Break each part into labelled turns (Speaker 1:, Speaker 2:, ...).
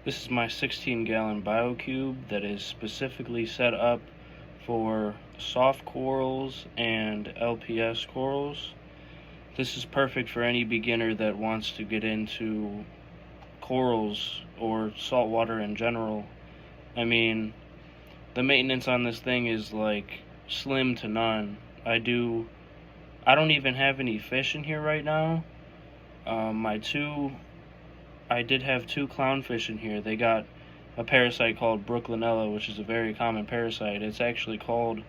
Speaker 1: This is my 16-gallon biocube that is specifically set up for soft corals and LPS corals. This is perfect for any beginner that wants to get into corals or saltwater in general. I mean, the maintenance on this thing is like slim to none. I don't even have any fish in here right now. I did have two clownfish in here. They got a parasite called Brooklinella, which is a very common parasite. It's actually called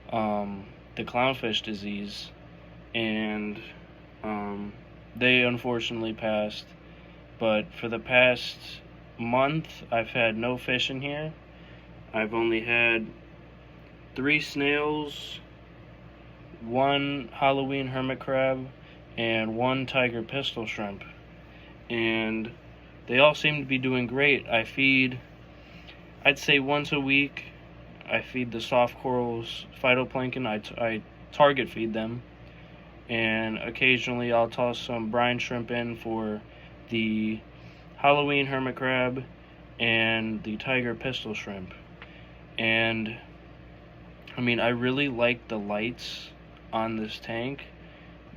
Speaker 1: the clownfish disease, and they unfortunately passed. But for the past month, I've had no fish in here. I've only had 3 snails, 1 Halloween hermit crab, and 1 tiger pistol shrimp. And they all seem to be doing great. I feed, I'd say once a week, I feed the soft corals phytoplankton. I target feed them. And occasionally I'll toss some brine shrimp in for the Halloween hermit crab and the tiger pistol shrimp. And I mean, I really like the lights on this tank.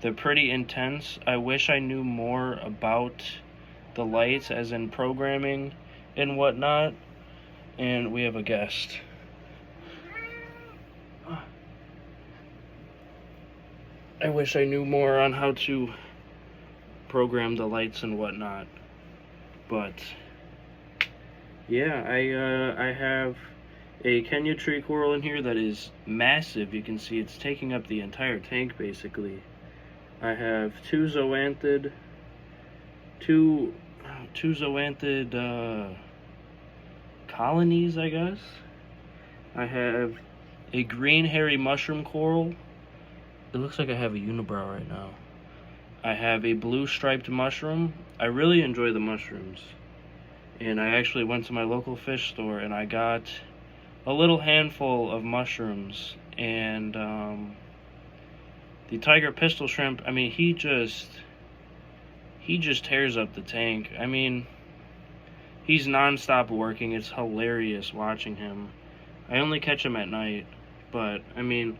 Speaker 1: They're pretty intense. I wish I knew more about the lights, as in programming and whatnot. And we have a guest. I wish I knew more on how to program the lights and whatnot. But yeah, I have a Kenya tree coral in here that is massive. You can see it's taking up the entire tank basically. I have two zoanthid colonies, I guess. I have a green hairy mushroom coral. It looks like I have a unibrow right now. I have a blue striped mushroom. I really enjoy the mushrooms. And I actually went to my local fish store and I got a little handful of mushrooms. And the tiger pistol shrimp, I mean, he just tears up the tank. I mean, he's non-stop working. It's hilarious watching him. I only catch him at night, but I mean,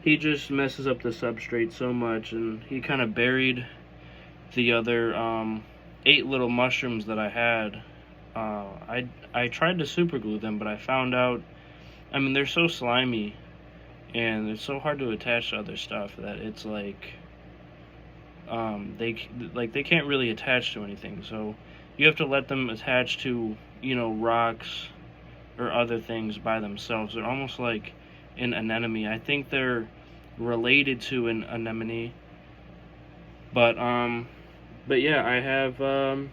Speaker 1: he just messes up the substrate so much, and he kind of buried the other 8 little mushrooms that I had. I tried to super glue them, but I found out, I mean, they're so slimy and it's so hard to attach to other stuff that it's like they can't really attach to anything. So you have to let them attach to, you know, rocks or other things by themselves. They're almost like an anemone. I think they're related to an anemone. But yeah, I have a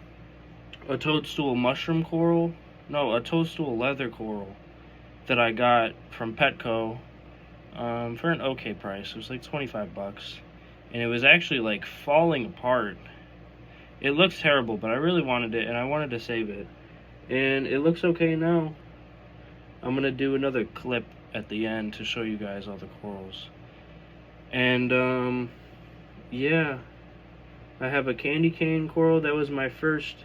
Speaker 1: toadstool mushroom coral. No, a toadstool leather coral that I got from Petco for an okay price. It was like 25 bucks. And it was actually like falling apart. It looks terrible, but I really wanted it and I wanted to save it. And it looks okay now. I'm going to do another clip at the end to show you guys all the corals. And yeah, I have a candy cane coral. That was my first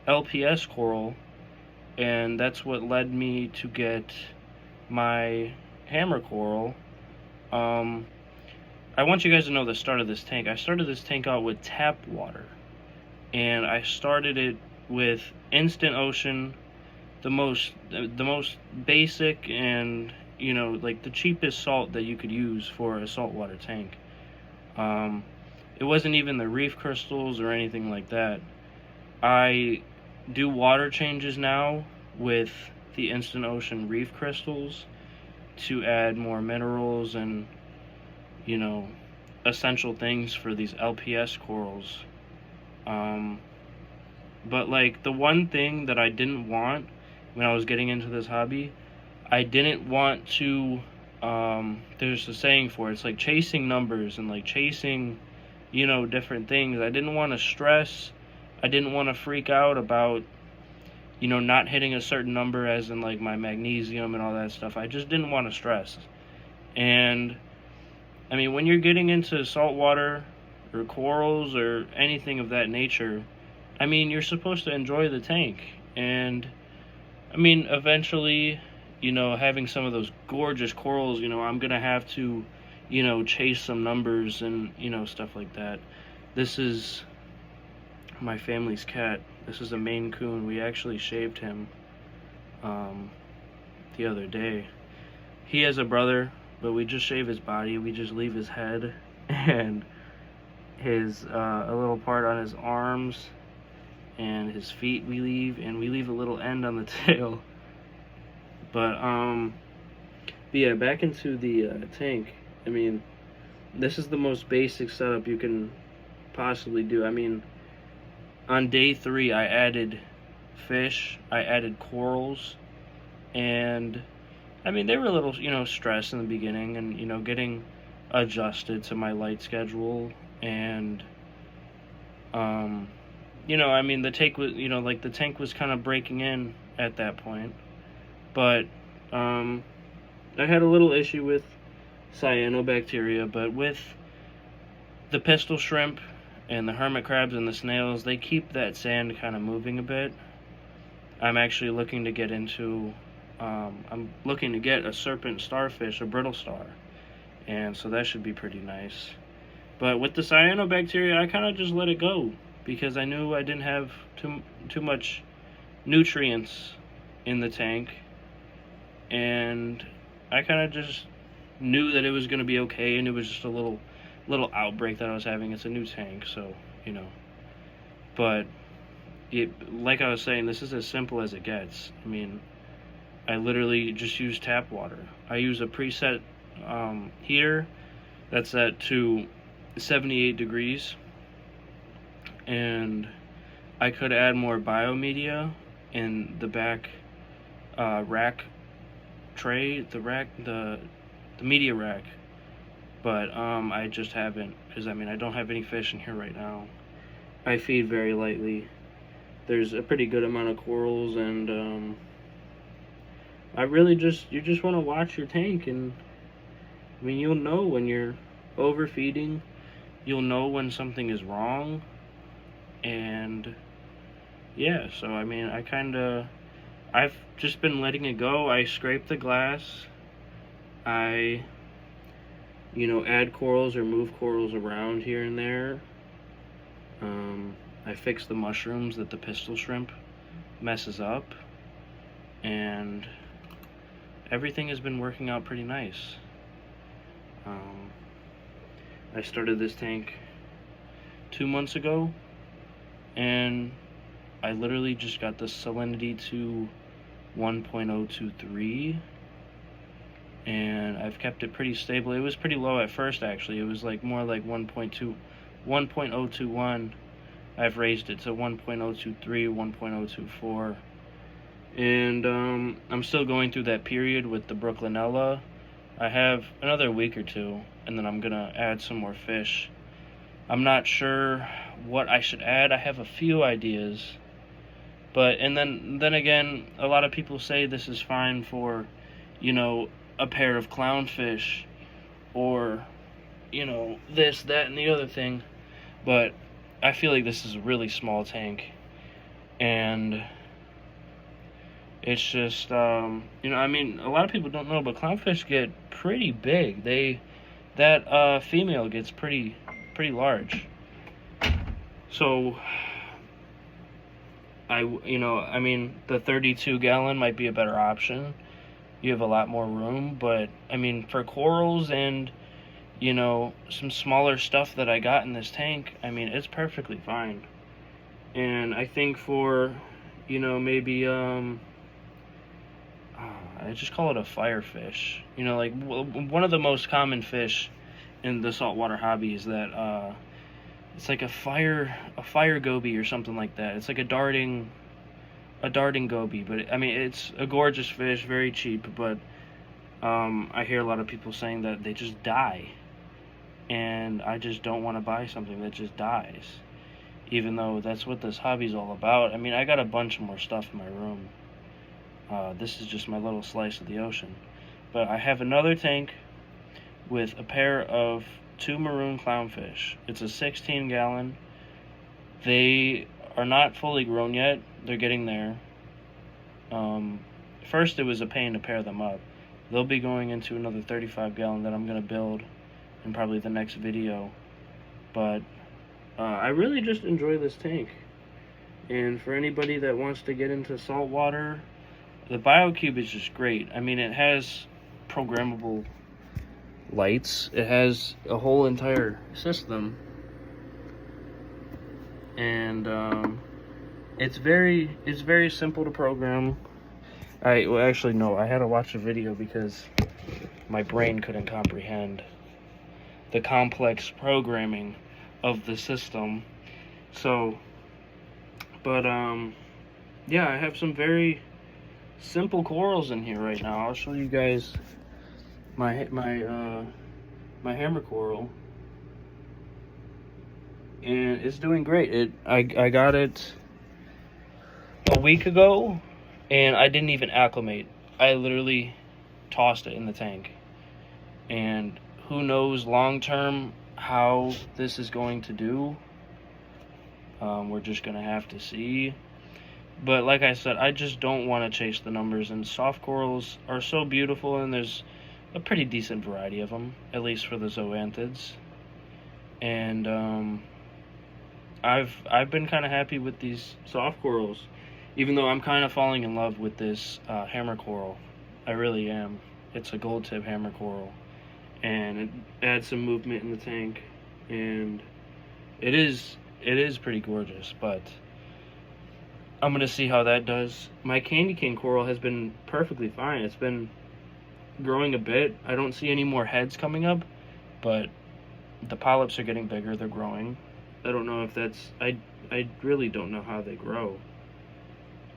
Speaker 1: LPS coral, and that's what led me to get my hammer coral. I want you guys to know the start of this tank. I started this tank out with tap water, and I started it with Instant Ocean, the most basic and, you know, like the cheapest salt that you could use for a saltwater tank. It wasn't even the Reef crystals or anything like that. I do water changes now with the Instant Ocean Reef crystals to add more minerals and, you know, essential things for these LPS corals. But like the one thing that I didn't want when I was getting into this hobby, I didn't want to, there's a saying for it, it's like chasing numbers and like chasing, you know, different things. I didn't want to stress. I didn't want to freak out about, you know, not hitting a certain number, as in like my magnesium and all that stuff. I just didn't want to stress. And I mean, when you're getting into saltwater or corals or anything of that nature, I mean, you're supposed to enjoy the tank. And, I mean, eventually, having some of those gorgeous corals, I'm going to have to, chase some numbers and, stuff like that. This is my family's cat. This is a Maine Coon. We actually shaved him the other day. He has a brother, but we just shave his body. We just leave his head and his a little part on his arms and his feet we leave, and we leave a little end on the tail. But yeah, back into the tank. I mean, this is the most basic setup you can possibly do. I mean, on day 3 I added fish, I added corals, and I mean, they were a little, stressed in the beginning, and, getting adjusted to my light schedule, and, I mean, the tank was, the tank was kind of breaking in at that point, but, I had a little issue with cyanobacteria, but with the pistol shrimp and the hermit crabs and the snails, they keep that sand kind of moving a bit. I'm actually looking to get into, I'm looking to get a serpent starfish, a brittle star, and so that should be pretty nice. But with the cyanobacteria, I kind of just let it go, because I knew I didn't have too much nutrients in the tank, and I kind of just knew that it was going to be okay, and it was just a little outbreak that I was having. It's a new tank, so, but like I was saying, this is as simple as it gets. I mean, I literally just use tap water. I use a preset heater that's set to 78 degrees, and I could add more biomedia in the back rack tray, the media rack, but I just haven't, because I mean, I don't have any fish in here right now. I feed very lightly. There's a pretty good amount of corals, and I really you just want to watch your tank, and I mean, you'll know when you're overfeeding, you'll know when something is wrong, and yeah, so I mean, I've just been letting it go. I scrape the glass, I add corals or move corals around here and there. I fix the mushrooms that the pistol shrimp messes up, and everything has been working out pretty nice. I started this tank 2 months ago, and I literally just got the salinity to 1.023, and I've kept it pretty stable. It was pretty low at first, actually. It was like more like 1.021. I've raised it to 1.023, 1.024, and I'm still going through that period with the Brooklynella. I have another week or two, and then I'm gonna add some more fish. I'm not sure what I should add. I have a few ideas, but and then again, a lot of people say this is fine for, a pair of clownfish, or this, that, and the other thing, but I feel like this is a really small tank, and it's just I mean, a lot of people don't know, but clownfish get pretty big. That female gets pretty large. So I mean, the 32 gallon might be a better option. You have a lot more room, but I mean, for corals and some smaller stuff that I got in this tank, I mean, it's perfectly fine. And I think for maybe I just call it a firefish. Like one of the most common fish in the saltwater hobby is that it's like a fire goby or something like that. It's like a darting goby, but I mean, it's a gorgeous fish, very cheap, but I hear a lot of people saying that they just die, and I just don't want to buy something that just dies, even though that's what this hobby's all about. I mean, I got a bunch more stuff in my room. This is just my little slice of the ocean. But I have another tank with a pair of 2 maroon clownfish. It's a 16 gallon. They are not fully grown yet. They're getting there. First it was a pain to pair them up. They'll be going into another 35 gallon that I'm going to build in probably the next video. But I really just enjoy this tank. And for anybody that wants to get into saltwater, the biocube is just great. I mean, it has programmable lights. It has a whole entire system. And it's very simple to program. Well, actually, no, I had to watch a video because my brain couldn't comprehend the complex programming of the system. So, but yeah, I have some very simple corals in here right now. I'll show you guys my hammer coral, and it's doing great. I got it a week ago, and I didn't even acclimate. I literally tossed it in the tank, and who knows long term how this is going to do. We're just gonna have to see. But like I said, I just don't want to chase the numbers, and soft corals are so beautiful, and there's a pretty decent variety of them, at least for the zoanthids. And I've been kind of happy with these soft corals, even though I'm kind of falling in love with this hammer coral. I really am. It's a gold tip hammer coral, and it adds some movement in the tank, and it is pretty gorgeous. But I'm gonna see how that does. My candy cane coral has been perfectly fine. It's been growing a bit. I don't see any more heads coming up, but the polyps are getting bigger. They're growing. I don't know if that's, I really don't know how they grow,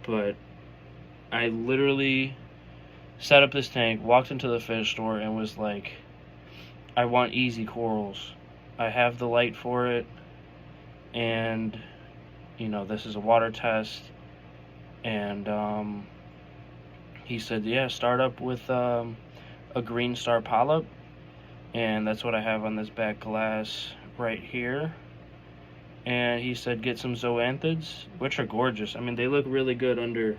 Speaker 1: but I literally set up this tank, walked into the fish store, and was like, I want easy corals. I have the light for it, and you know, this is a water test. And he said, yeah, start up with a green star polyp, and that's what I have on this back glass right here. And he said get some zoanthids, which are gorgeous. I mean, they look really good under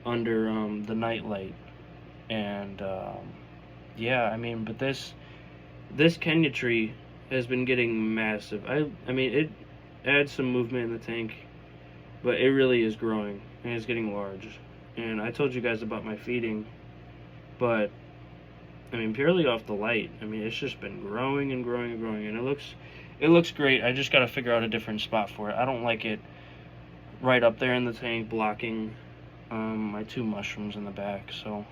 Speaker 1: the night light. And yeah, I mean, but this Kenya tree has been getting massive. I mean, it adds some movement in the tank, but it really is growing, and it's getting large. And I told you guys about my feeding, but I mean, purely off the light, I mean, it's just been growing and growing and growing, and it looks great. I just got to figure out a different spot for it. I don't like it right up there in the tank blocking my two mushrooms in the back. So,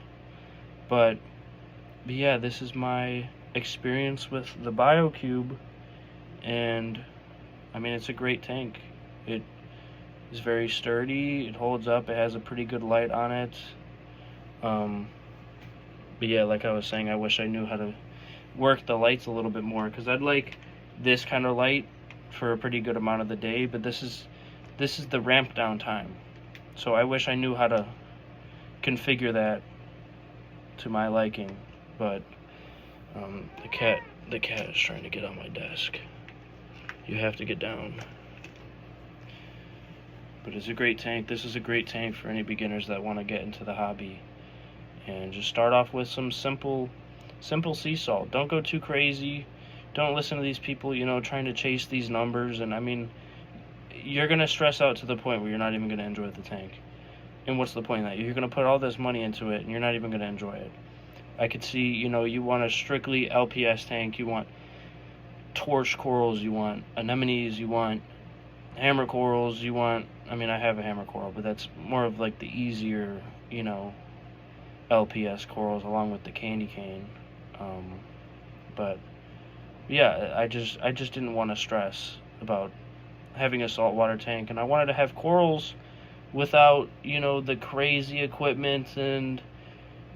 Speaker 1: but yeah, this is my experience with the biocube, and I mean, it's a great tank. It is very sturdy. It holds up. It has a pretty good light on it. But yeah, like I was saying, I wish I knew how to work the lights a little bit more, because I'd like this kind of light for a pretty good amount of the day, but this is the ramp down time. So I wish I knew how to configure that to my liking. But the cat is trying to get on my desk. You have to get down. But it's a great tank. This is a great tank for any beginners that want to get into the hobby. And just start off with some simple sea salt. Don't go too crazy. Don't listen to these people, you know, trying to chase these numbers. And I mean, you're going to stress out to the point where you're not even going to enjoy the tank. And what's the point of that? You're going to put all this money into it, and you're not even going to enjoy it. I could see, you know, you want a strictly LPS tank. You want torch corals. You want anemones. You want hammer corals. You want, I mean, I have a hammer coral, but that's more of like the easier, you know, LPS corals along with the candy cane. But yeah, I just didn't want to stress about having a saltwater tank, and I wanted to have corals without, you know, the crazy equipment and,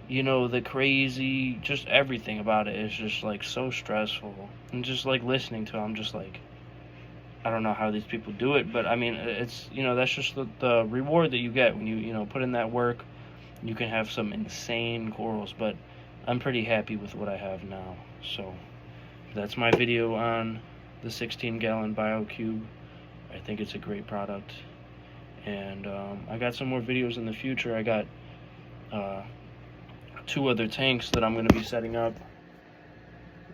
Speaker 1: you know, the crazy, just everything about it is just like so stressful. And just like listening to it, I'm just like, I don't know how these people do it, but I mean, it's, you know, that's just the reward that you get when you know, put in that work. You can have some insane corals, but I'm pretty happy with what I have now. So that's my video on the 16-gallon biocube. I think it's a great product, And I got some more videos in the future. I got 2 other tanks that I'm going to be setting up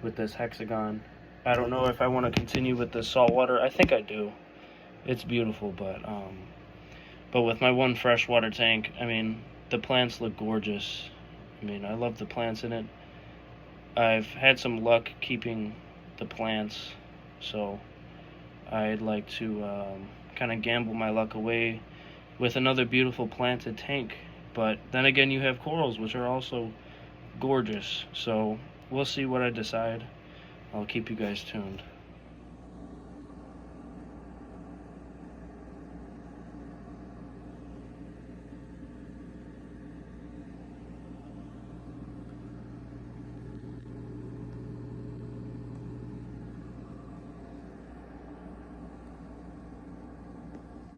Speaker 1: with this hexagon. I don't know if I want to continue with the saltwater. I think I do. It's beautiful, but with my one freshwater tank, I mean, the plants look gorgeous. I mean, I love the plants in it. I've had some luck keeping the plants, so I'd like to kind of gamble my luck away with another beautiful planted tank. But then again, you have corals, which are also gorgeous. So we'll see what I decide. I'll keep you guys tuned.